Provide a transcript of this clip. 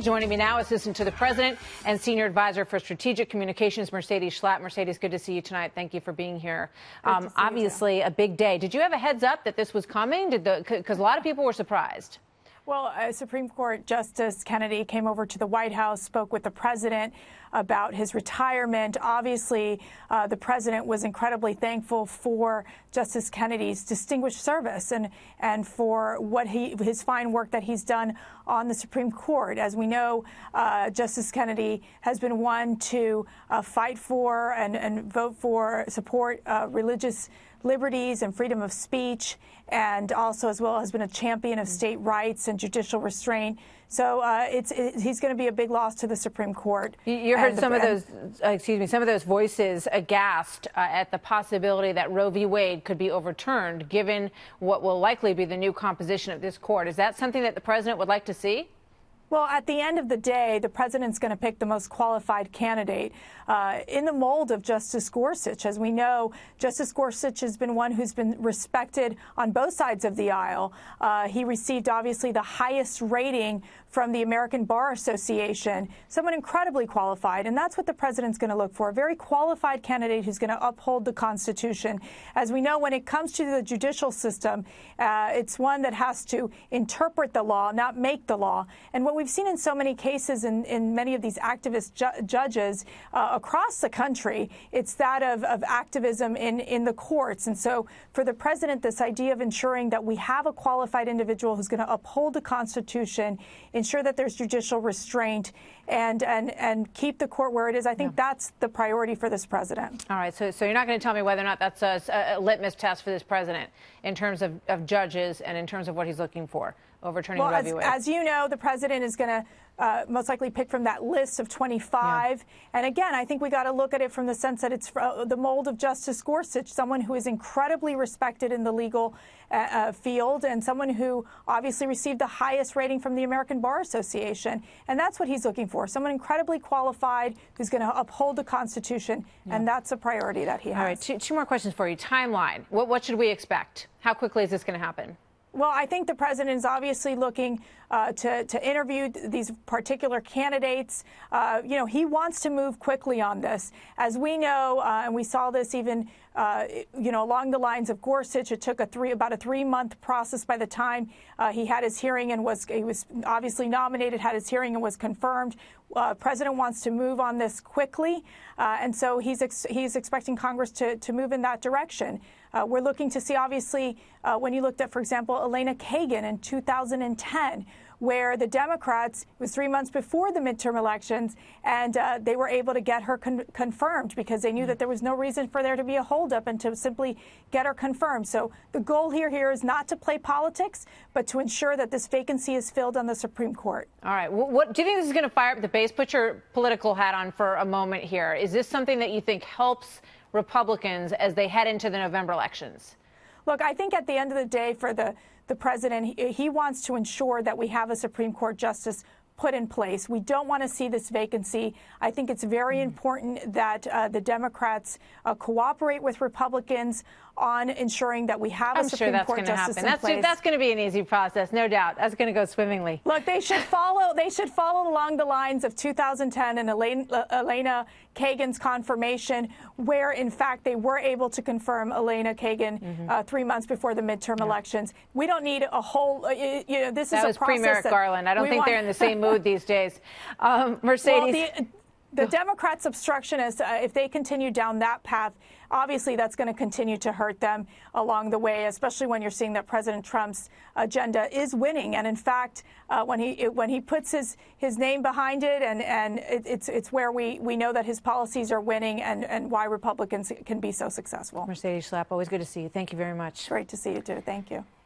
Joining me now, Assistant to the President and Senior Advisor for Strategic Communications, Mercedes Schlapp. Mercedes, good to see you tonight. Thank you for being here. Obviously, a big day. Did you have a heads up that this was coming? Because a lot of people were surprised. Well, Supreme Court Justice Kennedy came over to the White House, spoke with the president about his retirement. Obviously, the president was incredibly thankful for Justice Kennedy's distinguished service and for what his fine work that he's done on the Supreme Court. As we know, Justice Kennedy has been one to fight for and vote for, support religious liberties and freedom of speech, and also as well has been a champion of state rights and judicial restraint. So he's going to be a big loss to the Supreme Court. You heard some of those voices aghast at the possibility that Roe v. Wade could be overturned, given what will likely be the new composition of this court. Is that something that the president would like to see? Well, at the end of the day, the president's going to pick the most qualified candidate in the mold of Justice Gorsuch. As we know, Justice Gorsuch has been one who's been respected on both sides of the aisle. He received, obviously, the highest rating from the American Bar Association, someone incredibly qualified. And that's what the president's going to look for, a very qualified candidate who's going to uphold the Constitution. As we know, when it comes to the judicial system, it's one that has to interpret the law, not make the law. And what we've seen in so many cases in many of these activist judges across the country, it's that of activism in the courts. And so for the president, this idea of ensuring that we have a qualified individual who's going to uphold the Constitution, ensure that there's judicial restraint, and keep the court where it is, I think that's the priority for this president. All right. So you're not going to tell me whether or not that's a litmus test for this president in terms of judges and in terms of what he's looking for, overturning Roe v. Wade. As you know, the president is going to most likely pick from that list of 25. And again, I think we got to look at it from the sense that it's the mold of Justice Gorsuch, someone who is incredibly respected in the legal field and someone who obviously received the highest rating from the American Bar Association. And that's what he's looking for, someone incredibly qualified who's going to uphold the Constitution. And that's a priority that he has. All right. Two more questions for you. Timeline. What should we expect? How quickly is this going to happen? Well, I think the president is obviously looking to interview these particular candidates. He wants to move quickly on this. As we know, and we saw this even, along the lines of Gorsuch, it took about a 3-month process by the time he had his hearing and he was obviously nominated, had his hearing and was confirmed. President wants to move on this quickly, and so he's expecting Congress to move in that direction. We're looking to see, obviously, when you looked at, for example, Elena Kagan in 2010, where the Democrats, it was 3 months before the midterm elections, and they were able to get her confirmed because they knew that there was no reason for there to be a holdup and to simply get her confirmed. So the goal here is not to play politics, but to ensure that this vacancy is filled on the Supreme Court. All right. What do you think this is going to fire up the base? Put your political hat on for a moment here. Is this something that you think helps Republicans as they head into the November elections? Look, I think at the end of the day, for the president, he wants to ensure that we have a Supreme Court justice put in place. We don't want to see this vacancy. I think it's very important that the Democrats cooperate with Republicans on ensuring that we have a Supreme Court justice in place. That's going to be an easy process, no doubt. That's going to go swimmingly. Look, they should follow along the lines of 2010 and Elena Kagan's confirmation, where in fact they were able to confirm Elena Kagan 3 months before the midterm elections. We don't need a whole. This is a process. That was pre-Merrick Garland. I don't think they're in the same mood these days. Mercedes. Well, the Democrats' obstructionists, if they continue down that path, obviously that's going to continue to hurt them along the way, especially when you're seeing that President Trump's agenda is winning. And in fact, when he puts his name behind it, and it's where we know that his policies are winning and why Republicans can be so successful. Mercedes Schlapp, always good to see you. Thank you very much. Great to see you, too. Thank you.